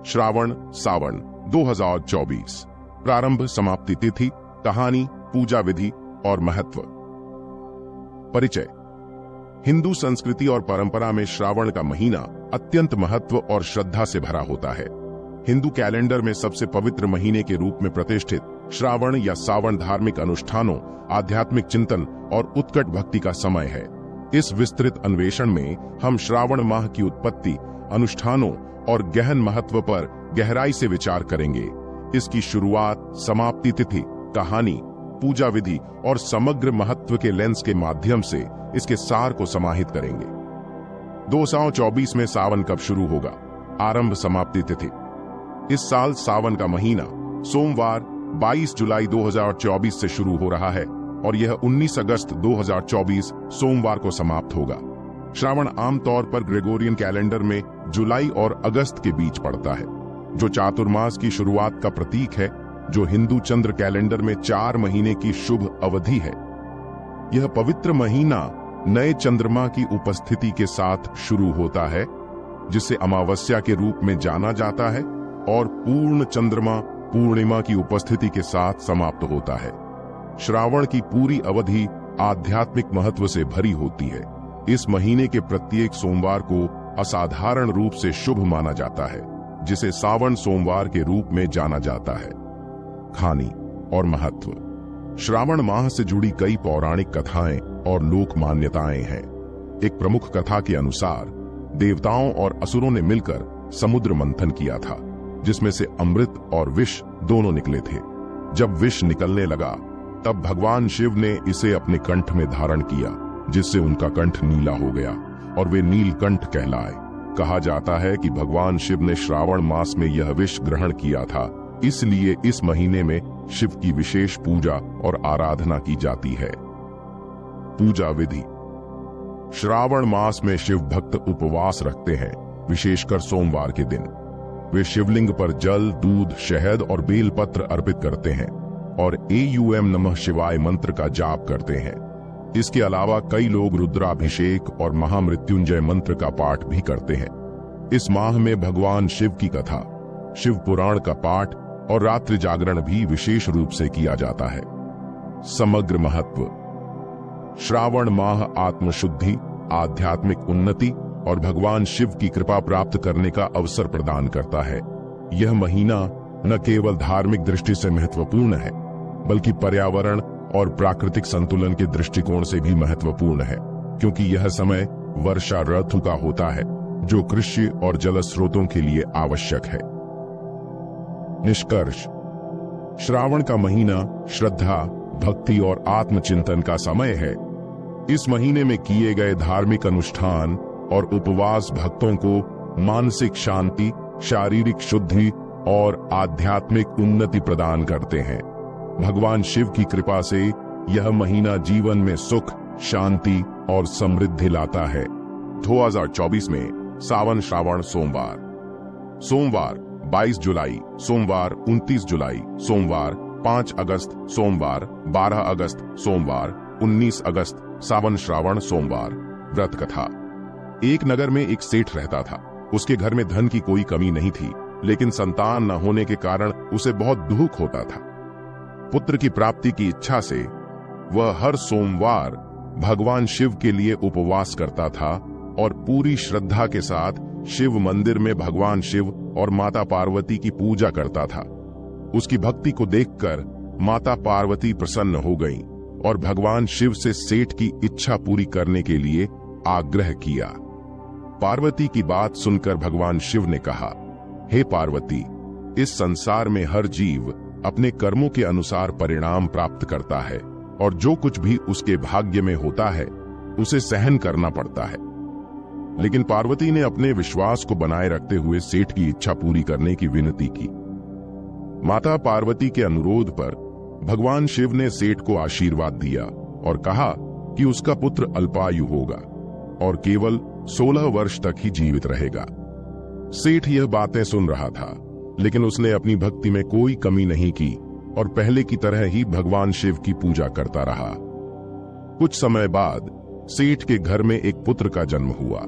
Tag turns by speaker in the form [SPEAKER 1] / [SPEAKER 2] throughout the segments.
[SPEAKER 1] श्रावण सावन 2024। प्रारंभ समाप्ति तिथि, कहानी, पूजा विधि और महत्व। परिचय। हिंदू संस्कृति और परंपरा में श्रावण का महीना अत्यंत महत्व और श्रद्धा से भरा होता है। हिंदू कैलेंडर में सबसे पवित्र महीने के रूप में प्रतिष्ठित श्रावण या सावन धार्मिक अनुष्ठानों, आध्यात्मिक चिंतन और उत्कट भक्ति का समय है। इस विस्तृत अन्वेषण में हम श्रावण माह की उत्पत्ति, अनुष्ठानों और गहन महत्व पर गहराई से विचार करेंगे। इसकी शुरुआत, समाप्ति तिथि, कहानी, पूजा विधि और समग्र महत्व के लेंस के माध्यम से इसके सार को समाहित करेंगे। 2024 में सावन कब शुरू होगा? आरंभ समाप्ति तिथि। इस साल सावन का महीना सोमवार 22 जुलाई 2024 से शुरू हो रहा है और यह 19 अगस्त 2024 सोमवार को समाप्त होगा। श्रावण आमतौर पर ग्रेगोरियन कैलेंडर में जुलाई और अगस्त के बीच पड़ता है, जो चातुर्मास की शुरुआत का प्रतीक है, जो हिंदू चंद्र कैलेंडर में 4 महीने की शुभ अवधि है। यह पवित्र महीना नए चंद्रमा की उपस्थिति के साथ शुरू होता है, जिसे अमावस्या के रूप में जाना जाता है, और पूर्ण चंद्रमा पूर्णिमा की उपस्थिति के साथ समाप्त होता है। श्रावण की पूरी अवधि आध्यात्मिक महत्व से भरी होती है। इस महीने के प्रत्येक सोमवार को असाधारण रूप से शुभ माना जाता है, जिसे सावन सोमवार के रूप में जाना जाता है। कहानी और महत्व। श्रावण माह से जुड़ी कई पौराणिक कथाएं और लोक मान्यताएं हैं। एक प्रमुख कथा के अनुसार देवताओं और असुरों ने मिलकर समुद्र मंथन किया था, जिसमें से अमृत और विष दोनों निकले थे। जब विष निकलने लगा, तब भगवान शिव ने इसे अपने कंठ में धारण किया, जिससे उनका कंठ नीला हो गया और वे नीलकंठ कहलाए। कहा जाता है कि भगवान शिव ने श्रावण मास में यह विष ग्रहण किया था, इसलिए इस महीने में शिव की विशेष पूजा और आराधना की जाती है। पूजा विधि। श्रावण मास में शिव भक्त उपवास रखते हैं, विशेषकर सोमवार के दिन। वे शिवलिंग पर जल, दूध, शहद और बेलपत्र अर्पित करते हैं और एयूएम नमः शिवाय मंत्र का जाप करते हैं। इसके अलावा कई लोग रुद्राभिषेक और महामृत्युंजय मंत्र का पाठ भी करते हैं। इस माह में भगवान शिव की कथा, शिव पुराण का पाठ और रात्रि जागरण भी विशेष रूप से किया जाता है। समग्र महत्व। श्रावण माह आत्मशुद्धि, आध्यात्मिक उन्नति और भगवान शिव की कृपा प्राप्त करने का अवसर प्रदान करता है। यह महीना न केवल धार्मिक दृष्टि से महत्वपूर्ण है, बल्कि पर्यावरण और प्राकृतिक संतुलन के दृष्टिकोण से भी महत्वपूर्ण है, क्योंकि यह समय वर्षा ऋतु का होता है, जो कृषि और जल स्रोतों के लिए आवश्यक है। निष्कर्ष। श्रावण का महीना श्रद्धा, भक्ति और आत्मचिंतन का समय है। इस महीने में किए गए धार्मिक अनुष्ठान और उपवास भक्तों को मानसिक शांति, शारीरिक शुद्धि और आध्यात्मिक उन्नति प्रदान करते हैं। भगवान शिव की कृपा से यह महीना जीवन में सुख, शांति और समृद्धि लाता है। 2024 में सावन श्रावण सोमवार 22 जुलाई, सोमवार 29 जुलाई, सोमवार 5 अगस्त, सोमवार 12 अगस्त, सोमवार 19 अगस्त, सावन श्रावण सोमवार। व्रत कथा। एक नगर में एक सेठ रहता था। उसके घर में धन की कोई कमी नहीं थी, लेकिन संतान न होने के कारण उसे बहुत दुख होता था। पुत्र की प्राप्ति की इच्छा से वह हर सोमवार भगवान शिव के लिए उपवास करता था और पूरी श्रद्धा के साथ शिव मंदिर में भगवान शिव और माता पार्वती की पूजा करता था। उसकी भक्ति को देखकर माता पार्वती प्रसन्न हो गईं और भगवान शिव से सेठ की इच्छा पूरी करने के लिए आग्रह किया। पार्वती की बात सुनकर भगवान शिव ने कहा, हे पार्वती, इस संसार में हर जीव अपने कर्मों के अनुसार परिणाम प्राप्त करता है और जो कुछ भी उसके भाग्य में होता है उसे सहन करना पड़ता है। लेकिन पार्वती ने अपने विश्वास को बनाए रखते हुए सेठ की इच्छा पूरी करने की विनती की। माता पार्वती के अनुरोध पर भगवान शिव ने सेठ को आशीर्वाद दिया और कहा कि उसका पुत्र अल्पायु होगा और केवल 16 वर्ष तक ही जीवित रहेगा। सेठ यह बातें सुन रहा था, लेकिन उसने अपनी भक्ति में कोई कमी नहीं की और पहले की तरह ही भगवान शिव की पूजा करता रहा। कुछ समय बाद सेठ के घर में एक पुत्र का जन्म हुआ।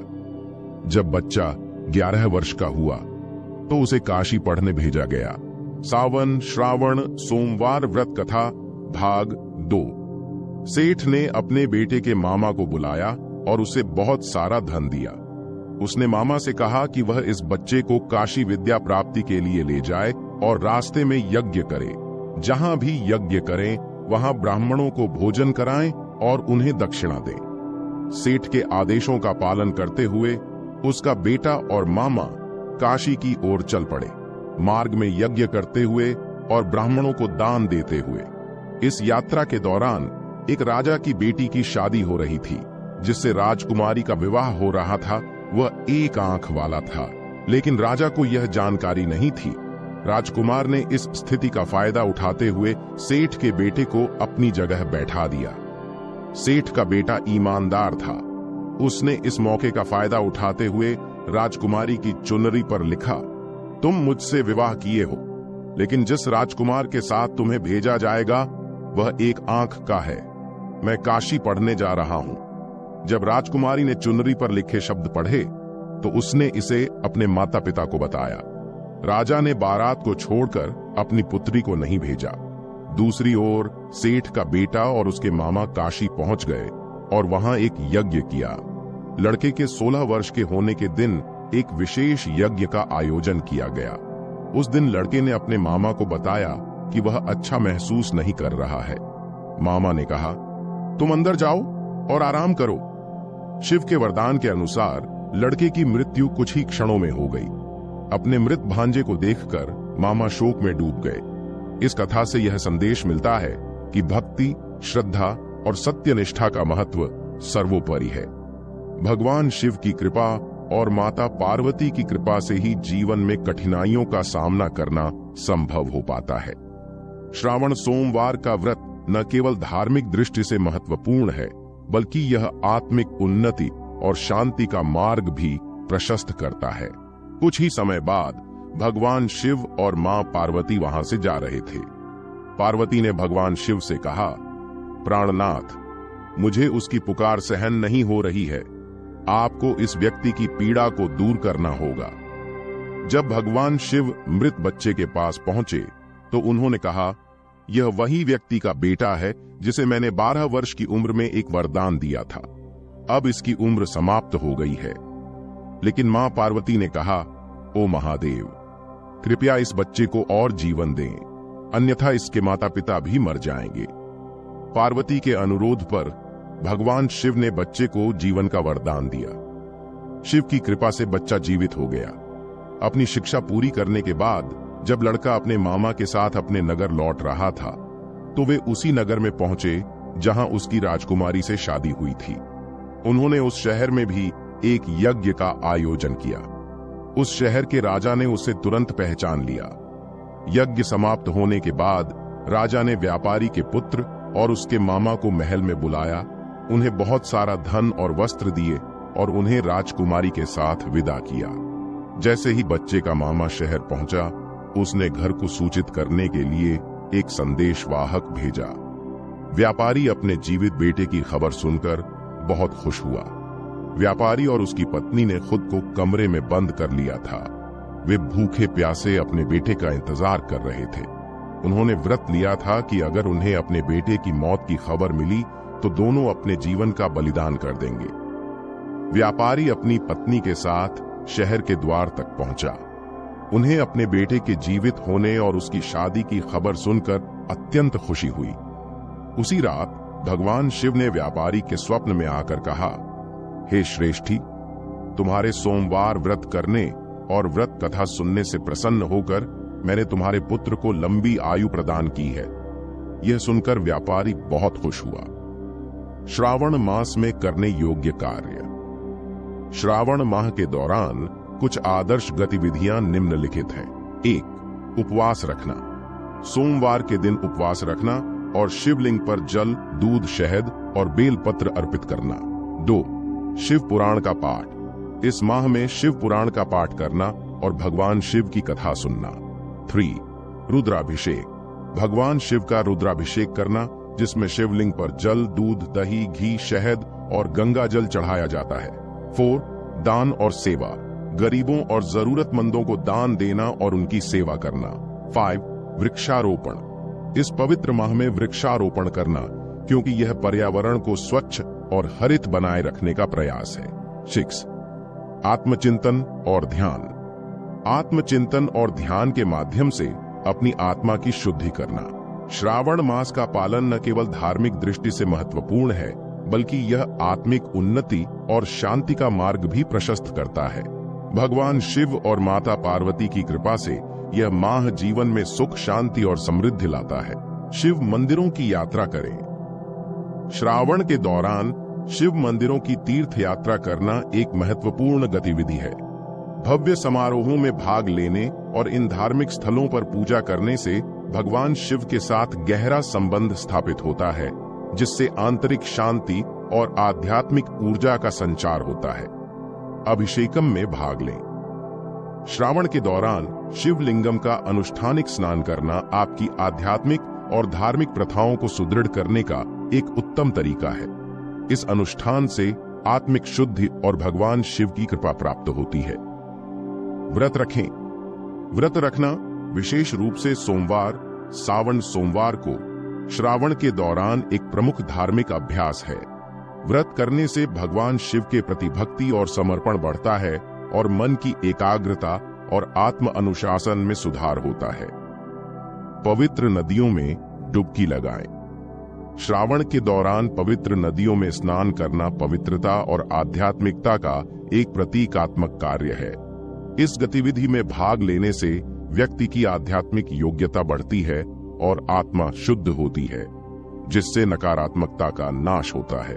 [SPEAKER 1] जब बच्चा 11 वर्ष का हुआ तो उसे काशी पढ़ने भेजा गया। सावन श्रावण सोमवार व्रत कथा भाग 2। सेठ ने अपने बेटे के मामा को बुलाया और उसे बहुत सारा धन दिया। उसने मामा से कहा कि वह इस बच्चे को काशी विद्या प्राप्ति के लिए ले जाए और रास्ते में यज्ञ करे। जहां भी यज्ञ करें वहां ब्राह्मणों को भोजन कराएं और उन्हें दक्षिणा दें। सेठ के आदेशों का पालन करते हुए उसका बेटा और मामा काशी की ओर चल पड़े, मार्ग में यज्ञ करते हुए और ब्राह्मणों को दान देते हुए। इस यात्रा के दौरान एक राजा की बेटी की शादी हो रही थी, जिससे राजकुमारी का विवाह हो रहा था। वह एक आंख वाला था, लेकिन राजा को यह जानकारी नहीं थी। राजकुमार ने इस स्थिति का फायदा उठाते हुए सेठ के बेटे को अपनी जगह बैठा दिया। सेठ का बेटा ईमानदार था। उसने इस मौके का फायदा उठाते हुए राजकुमारी की चुनरी पर लिखा, तुम मुझसे विवाह किए हो, लेकिन जिस राजकुमार के साथ तुम्हें भेजा जाएगा वह एक आंख का है। मैं काशी पढ़ने जा रहा हूं। जब राजकुमारी ने चुनरी पर लिखे शब्द पढ़े तो उसने इसे अपने माता पिता को बताया। राजा ने बारात को छोड़कर अपनी पुत्री को नहीं भेजा। दूसरी ओर सेठ का बेटा और उसके मामा काशी पहुंच गए और वहां एक यज्ञ किया। लड़के के 16 वर्ष के होने के दिन एक विशेष यज्ञ का आयोजन किया गया। उस दिन लड़के ने अपने मामा को बताया कि वह अच्छा महसूस नहीं कर रहा है। मामा ने कहा, तुम अंदर जाओ और आराम करो। शिव के वरदान के अनुसार लड़के की मृत्यु कुछ ही क्षणों में हो गई। अपने मृत भांजे को देखकर मामा शोक में डूब गए। इस कथा से यह संदेश मिलता है कि भक्ति, श्रद्धा और सत्यनिष्ठा का महत्व सर्वोपरि है। भगवान शिव की कृपा और माता पार्वती की कृपा से ही जीवन में कठिनाइयों का सामना करना संभव हो पाता है। श्रावण सोमवार का व्रत न केवल धार्मिक दृष्टि से महत्वपूर्ण है, बल्कि यह आत्मिक उन्नति और शांति का मार्ग भी प्रशस्त करता है। कुछ ही समय बाद भगवान शिव और मां पार्वती वहां से जा रहे थे। पार्वती ने भगवान शिव से कहा, प्राणनाथ, मुझे उसकी पुकार सहन नहीं हो रही है। आपको इस व्यक्ति की पीड़ा को दूर करना होगा। जब भगवान शिव मृत बच्चे के पास पहुंचे तो उन्होंने कहा, यह वही व्यक्ति का बेटा है जिसे मैंने 12 वर्ष की उम्र में एक वरदान दिया था। अब इसकी उम्र समाप्त हो गई है। लेकिन मां पार्वती ने कहा, ओ महादेव, कृपया इस बच्चे को और जीवन दें, अन्यथा इसके माता पिता भी मर जाएंगे। पार्वती के अनुरोध पर भगवान शिव ने बच्चे को जीवन का वरदान दिया। शिव की कृपा से बच्चा जीवित हो गया। अपनी शिक्षा पूरी करने के बाद जब लड़का अपने मामा के साथ अपने नगर लौट रहा था तो वे उसी नगर में पहुंचे जहां उसकी राजकुमारी से शादी हुई थी। उन्होंने उस शहर में भी एक यज्ञ का आयोजन किया। उस शहर के राजा ने उसे तुरंत पहचान लिया। यज्ञ समाप्त होने के बाद राजा ने व्यापारी के पुत्र और उसके मामा को महल में बुलाया, उन्हें बहुत सारा धन और वस्त्र दिए और उन्हें राजकुमारी के साथ विदा किया। जैसे ही बच्चे का मामा शहर पहुंचा, उसने घर को सूचित करने के लिए एक संदेशवाहक भेजा। व्यापारी अपने जीवित बेटे की खबर सुनकर बहुत खुश हुआ। व्यापारी और उसकी पत्नी ने खुद को कमरे में बंद कर लिया था। वे भूखे प्यासे अपने बेटे का इंतजार कर रहे थे। उन्होंने व्रत लिया था कि अगर उन्हें अपने बेटे की मौत की खबर मिली तो दोनों अपने जीवन का बलिदान कर देंगे। व्यापारी अपनी पत्नी के साथ शहर के द्वार तक पहुंचा। उन्हें अपने बेटे के जीवित होने और उसकी शादी की खबर सुनकर अत्यंत खुशी हुई। उसी रात भगवान शिव ने व्यापारी के स्वप्न में आकर कहा, हे श्रेष्ठी, तुम्हारे सोमवार व्रत करने और व्रत कथा सुनने से प्रसन्न होकर मैंने तुम्हारे पुत्र को लंबी आयु प्रदान की है। यह सुनकर व्यापारी बहुत खुश हुआ। श्रावण मास में करने योग्य कार्य। श्रावण माह के दौरान कुछ आदर्श गतिविधियां निम्नलिखित हैं। 1. उपवास रखना। सोमवार के दिन उपवास रखना और शिवलिंग पर जल, दूध, शहद और बेलपत्र अर्पित करना। 2. शिव पुराण का पाठ। इस माह में शिव पुराण का पाठ करना और भगवान शिव की कथा सुनना। 3. रुद्राभिषेक। भगवान शिव का रुद्राभिषेक करना, जिसमें शिवलिंग पर जल, दूध, दही, घी, शहद और गंगा जल चढ़ाया जाता है। 4. दान और सेवा। गरीबों और जरूरतमंदों को दान देना और उनकी सेवा करना। 5. वृक्षारोपण। इस पवित्र माह में वृक्षारोपण करना, क्योंकि यह पर्यावरण को स्वच्छ और हरित बनाए रखने का प्रयास है। 6. आत्मचिंतन और ध्यान। आत्मचिंतन और ध्यान के माध्यम से अपनी आत्मा की शुद्धि करना। श्रावण मास का पालन न केवल धार्मिक दृष्टि से महत्वपूर्ण है, बल्कि यह आत्मिक उन्नति और शांति का मार्ग भी प्रशस्त करता है। भगवान शिव और माता पार्वती की कृपा से यह माह जीवन में सुख, शांति और समृद्धि लाता है। शिव मंदिरों की यात्रा करें। श्रावण के दौरान शिव मंदिरों की तीर्थ यात्रा करना एक महत्वपूर्ण गतिविधि है। भव्य समारोहों में भाग लेने और इन धार्मिक स्थलों पर पूजा करने से भगवान शिव के साथ गहरा संबंध स्थापित होता है, जिससे आंतरिक शांति और आध्यात्मिक ऊर्जा का संचार होता है। अभिषेकम में भाग लें। श्रावण के दौरान शिवलिंगम का अनुष्ठानिक स्नान करना आपकी आध्यात्मिक और धार्मिक प्रथाओं को सुदृढ़ करने का एक उत्तम तरीका है। इस अनुष्ठान से आत्मिक शुद्धि और भगवान शिव की कृपा प्राप्त होती है। व्रत रखें। व्रत रखना, विशेष रूप से सोमवार, सावन सोमवार को श्रावण के दौरान एक प्रमुख धार्मिक अभ्यास है। व्रत करने से भगवान शिव के प्रति भक्ति और समर्पण बढ़ता है और मन की एकाग्रता और आत्म अनुशासन में सुधार होता है। पवित्र नदियों में डुबकी लगाएं। श्रावण के दौरान पवित्र नदियों में स्नान करना पवित्रता और आध्यात्मिकता का एक प्रतीकात्मक कार्य है। इस गतिविधि में भाग लेने से व्यक्ति की आध्यात्मिक योग्यता बढ़ती है और आत्मा शुद्ध होती है, जिससे नकारात्मकता का नाश होता है।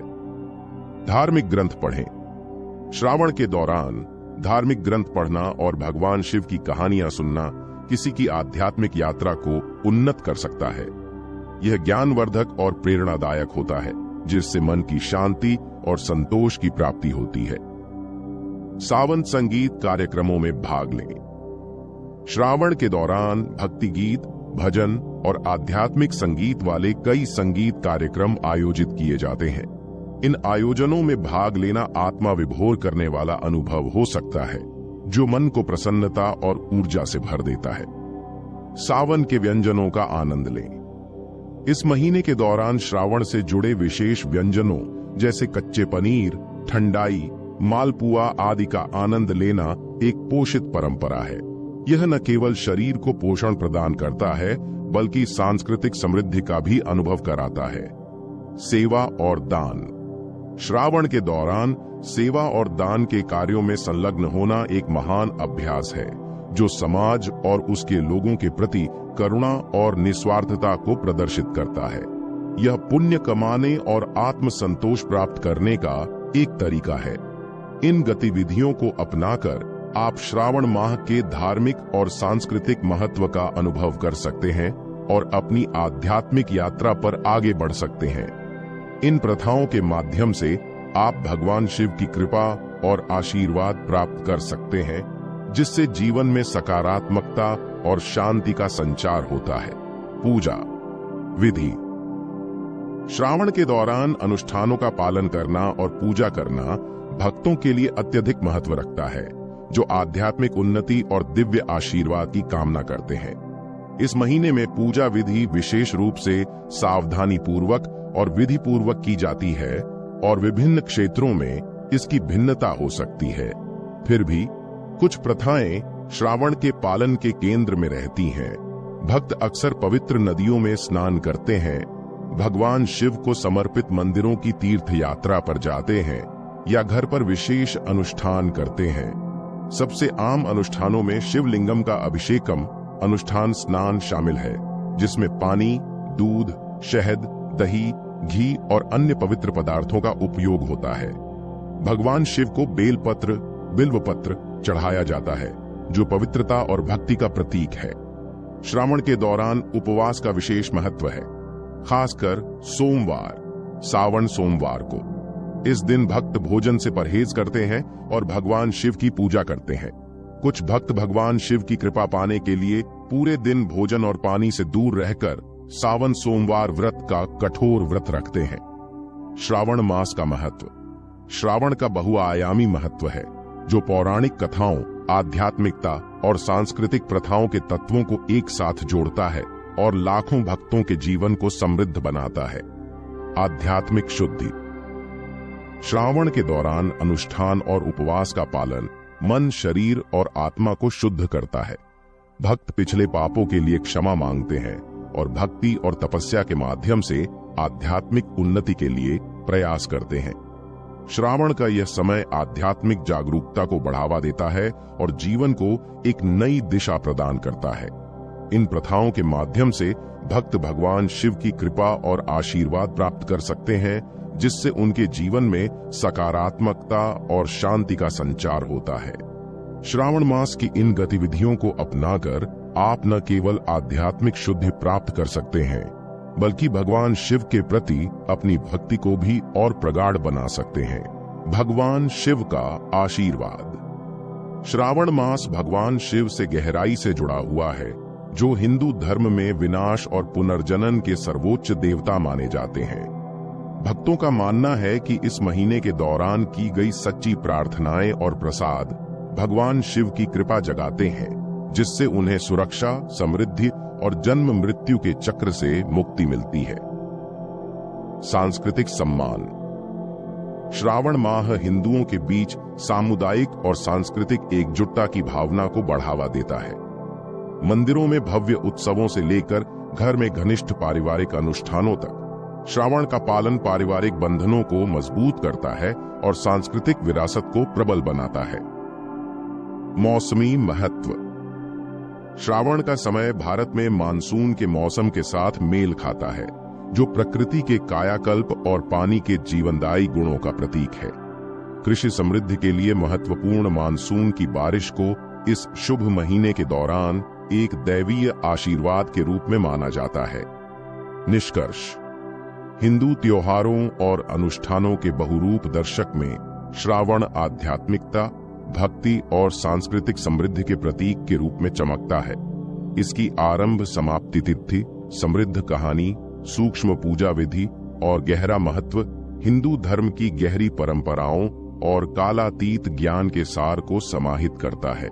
[SPEAKER 1] धार्मिक ग्रंथ पढ़ें। श्रावण के दौरान धार्मिक ग्रंथ पढ़ना और भगवान शिव की कहानियां सुनना किसी की आध्यात्मिक यात्रा को उन्नत कर सकता है। यह ज्ञानवर्धक और प्रेरणादायक होता है, जिससे मन की शांति और संतोष की प्राप्ति होती है। सावन संगीत कार्यक्रमों में भाग लें। श्रावण के दौरान भक्ति गीत, भजन और आध्यात्मिक संगीत वाले कई संगीत कार्यक्रम आयोजित किए जाते हैं। इन आयोजनों में भाग लेना आत्मा विभोर करने वाला अनुभव हो सकता है, जो मन को प्रसन्नता और ऊर्जा से भर देता है। सावन के व्यंजनों का आनंद लें। इस महीने के दौरान श्रावण से जुड़े विशेष व्यंजनों जैसे कच्चे पनीर, ठंडाई, मालपुआ आदि का आनंद लेना एक पोषित परंपरा है। यह न केवल शरीर को पोषण प्रदान करता है, बल्कि सांस्कृतिक समृद्धि का भी अनुभव कराता है। सेवा और दान। श्रावण के दौरान सेवा और दान के कार्यों में संलग्न होना एक महान अभ्यास है, जो समाज और उसके लोगों के प्रति करुणा और निस्वार्थता को प्रदर्शित करता है। यह पुण्य कमाने और आत्म संतोष प्राप्त करने का एक तरीका है। इन गतिविधियों को अपनाकर आप श्रावण माह के धार्मिक और सांस्कृतिक महत्व का अनुभव कर सकते हैं और अपनी आध्यात्मिक यात्रा पर आगे बढ़ सकते हैं। इन प्रथाओं के माध्यम से आप भगवान शिव की कृपा और आशीर्वाद प्राप्त कर सकते हैं, जिससे जीवन में सकारात्मकता और शांति का संचार होता है। पूजा विधि। श्रावण के दौरान अनुष्ठानों का पालन करना और पूजा करना भक्तों के लिए अत्यधिक महत्व रखता है, जो आध्यात्मिक उन्नति और दिव्य आशीर्वाद की कामना करते हैं। इस महीने में पूजा विधि विशेष रूप से सावधानी पूर्वक और विधि पूर्वक की जाती है और विभिन्न क्षेत्रों में इसकी भिन्नता हो सकती है। फिर भी कुछ प्रथाएं श्रावण के पालन के केंद्र में रहती हैं। भक्त अक्सर पवित्र नदियों में स्नान करते हैं, भगवान शिव को समर्पित मंदिरों की तीर्थ यात्रा पर जाते हैं या घर पर विशेष अनुष्ठान करते हैं। सबसे आम अनुष्ठानों में शिवलिंगम का अभिषेकम अनुष्ठान स्नान शामिल है, जिसमें पानी, दूध, शहद, दही, घी और अन्य पवित्र पदार्थों का उपयोग होता है। भगवान शिव को बेलपत्र, बिल्वपत्र चढ़ाया जाता है, जो पवित्रता और भक्ति का प्रतीक है। श्रावण के दौरान उपवास का विशेष महत्व है, खासकर सोमवार, सावन सोमवार को। इस दिन भक्त भोजन से परहेज करते हैं और भगवान शिव की पूजा करते हैं। कुछ भक्त भगवान शिव की कृपा पाने के लिए पूरे दिन भोजन और पानी से दूर रहकर सावन सोमवार व्रत का कठोर व्रत रखते हैं। श्रावण मास का महत्व। श्रावण का बहुआयामी महत्व है। जो पौराणिक कथाओं, आध्यात्मिकता और सांस्कृतिक प्रथाओं के तत्वों को एक साथ जोड़ता है और लाखों भक्तों के जीवन को समृद्ध बनाता है। आध्यात्मिक शुद्धि। श्रावण के दौरान अनुष्ठान और उपवास का पालन मन, शरीर और आत्मा को शुद्ध करता है। भक्त पिछले पापों के लिए क्षमा मांगते हैं और भक्ति और तपस्या के माध्यम से आध्यात्मिक उन्नति के लिए प्रयास करते हैं। श्रावण का यह समय आध्यात्मिक जागरूकता को बढ़ावा देता है और जीवन को एक नई दिशा प्रदान करता है। इन प्रथाओं के माध्यम से भक्त भगवान शिव की कृपा और आशीर्वाद प्राप्त कर सकते हैं, जिससे उनके जीवन में सकारात्मकता और शांति का संचार होता है। श्रावण मास की इन गतिविधियों को अपनाकर आप न केवल आध्यात्मिक शुद्धि प्राप्त कर सकते हैं, बल्कि भगवान शिव के प्रति अपनी भक्ति को भी और प्रगाढ़ बना सकते हैं। भगवान शिव का आशीर्वाद। श्रावण मास भगवान शिव से गहराई से जुड़ा हुआ है, जो हिंदू धर्म में विनाश और पुनर्जनन के सर्वोच्च देवता माने जाते हैं। भक्तों का मानना है कि इस महीने के दौरान की गई सच्ची प्रार्थनाएं और प्रसाद भगवान शिव की कृपा जगाते हैं, जिससे उन्हें सुरक्षा, समृद्धि और जन्म मृत्यु के चक्र से मुक्ति मिलती है। सांस्कृतिक सम्मान। श्रावण माह हिंदुओं के बीच सामुदायिक और सांस्कृतिक एकजुटता की भावना को बढ़ावा देता है। मंदिरों में भव्य उत्सवों से लेकर घर में घनिष्ठ पारिवारिक अनुष्ठानों तक श्रावण का पालन पारिवारिक बंधनों को मजबूत करता है और सांस्कृतिक विरासत को प्रबल बनाता है। मौसमी महत्व। श्रावण का समय भारत में मानसून के मौसम के साथ मेल खाता है, जो प्रकृति के कायाकल्प और पानी के जीवनदायी गुणों का प्रतीक है। कृषि समृद्धि के लिए महत्वपूर्ण मानसून की बारिश को इस शुभ महीने के दौरान एक दैवीय आशीर्वाद के रूप में माना जाता है। निष्कर्ष। हिंदू त्योहारों और अनुष्ठानों के बहुरूप दर्शक में श्रावण आध्यात्मिकता, भक्ति और सांस्कृतिक समृद्धि के प्रतीक के रूप में चमकता है। इसकी आरंभ समाप्ति तिथि, समृद्ध कहानी, सूक्ष्म पूजा विधि और गहरा महत्व हिंदू धर्म की गहरी परंपराओं और कालातीत ज्ञान के सार को समाहित करता है।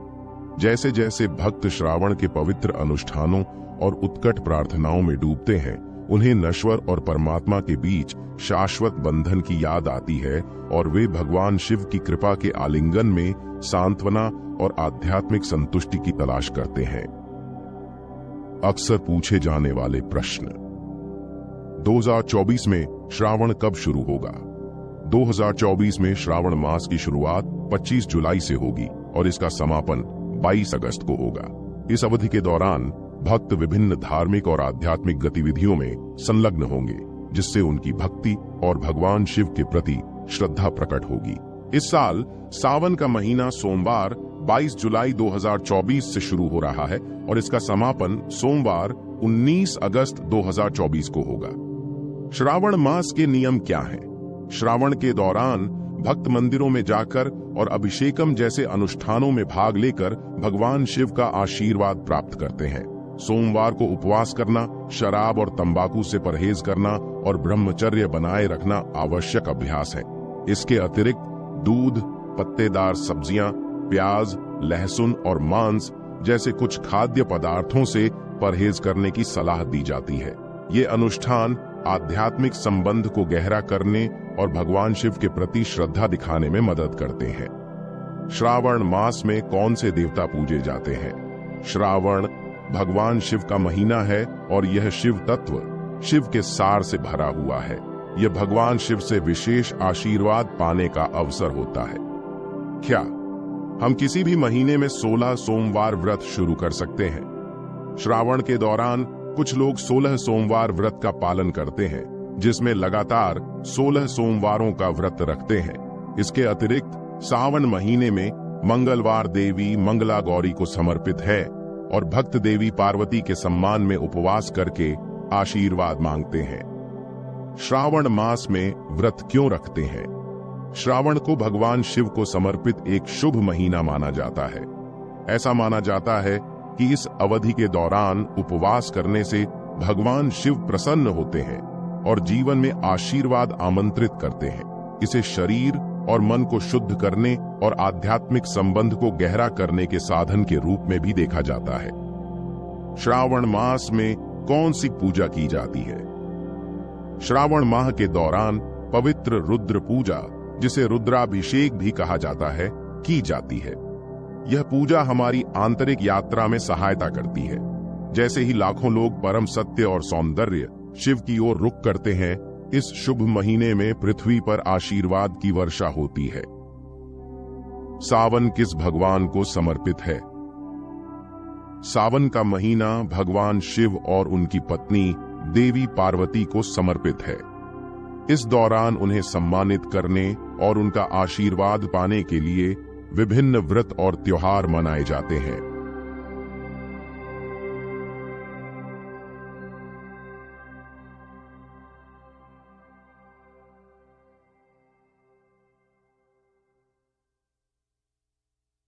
[SPEAKER 1] जैसे जैसे भक्त श्रावण के पवित्र अनुष्ठानों और उत्कट प्रार्थनाओं में डूबते हैं, उन्हें नश्वर और परमात्मा के बीच शाश्वत बंधन की याद आती है और वे भगवान शिव की कृपा के आलिंगन में सांत्वना और आध्यात्मिक संतुष्टि की तलाश करते हैं। अक्सर पूछे जाने वाले प्रश्न। 2024 में श्रावण कब शुरू होगा? 2024 में श्रावण मास की शुरुआत 25 जुलाई से होगी और इसका समापन 22 अगस्त को होगा। इस अवधि के दौरान भक्त विभिन्न धार्मिक और आध्यात्मिक गतिविधियों में संलग्न होंगे, जिससे उनकी भक्ति और भगवान शिव के प्रति श्रद्धा प्रकट होगी। इस साल सावन का महीना सोमवार 22 जुलाई 2024 से शुरू हो रहा है और इसका समापन सोमवार 19 अगस्त 2024 को होगा। श्रावण मास के नियम क्या हैं? श्रावण के दौरान भक्त मंदिरों में जाकर और अभिषेकम जैसे अनुष्ठानों में भाग लेकर भगवान शिव का आशीर्वाद प्राप्त करते हैं। सोमवार को उपवास करना, शराब और तंबाकू से परहेज करना और ब्रह्मचर्य बनाए रखना आवश्यक अभ्यास है। इसके अतिरिक्त दूध, पत्तेदार सब्जियां, प्याज, लहसुन और मांस जैसे कुछ खाद्य पदार्थों से परहेज करने की सलाह दी जाती है। ये अनुष्ठान आध्यात्मिक संबंध को गहरा करने और भगवान शिव के प्रति श्रद्धा दिखाने में मदद करते हैं। श्रावण मास में कौन से देवता पूजे जाते हैं? श्रावण भगवान शिव का महीना है और यह शिव तत्व, शिव के सार से भरा हुआ है। यह भगवान शिव से विशेष आशीर्वाद पाने का अवसर होता है। क्या हम किसी भी महीने में 16 सोमवार व्रत शुरू कर सकते हैं? श्रावण के दौरान कुछ लोग 16 सोमवार व्रत का पालन करते हैं, जिसमें लगातार 16 सोमवारों का व्रत रखते हैं। इसके अतिरिक्त सावन महीने में मंगलवार देवी मंगला गौरी को समर्पित है और भक्त देवी पार्वती के सम्मान में उपवास करके आशीर्वाद मांगते हैं। श्रावण मास में व्रत क्यों रखते हैं? श्रावण को भगवान शिव को समर्पित एक शुभ महीना माना जाता है। ऐसा माना जाता है कि इस अवधि के दौरान उपवास करने से भगवान शिव प्रसन्न होते हैं और जीवन में आशीर्वाद आमंत्रित करते हैं। इसे शरीर, और मन को शुद्ध करने और आध्यात्मिक संबंध को गहरा करने के साधन के रूप में भी देखा जाता है। श्रावण मास में कौन सी पूजा की जाती है? श्रावण माह के दौरान पवित्र रुद्र पूजा, जिसे रुद्राभिषेक भी कहा जाता है, की जाती है। यह पूजा हमारी आंतरिक यात्रा में सहायता करती है। जैसे ही लाखों लोग परम सत्य और सौंदर्य शिव की ओर रुख करते हैं, इस शुभ महीने में पृथ्वी पर आशीर्वाद की वर्षा होती है। सावन किस भगवान को समर्पित है? सावन का महीना भगवान शिव और उनकी पत्नी देवी पार्वती को समर्पित है। इस दौरान उन्हें सम्मानित करने और उनका आशीर्वाद पाने के लिए विभिन्न व्रत और त्योहार मनाए जाते हैं।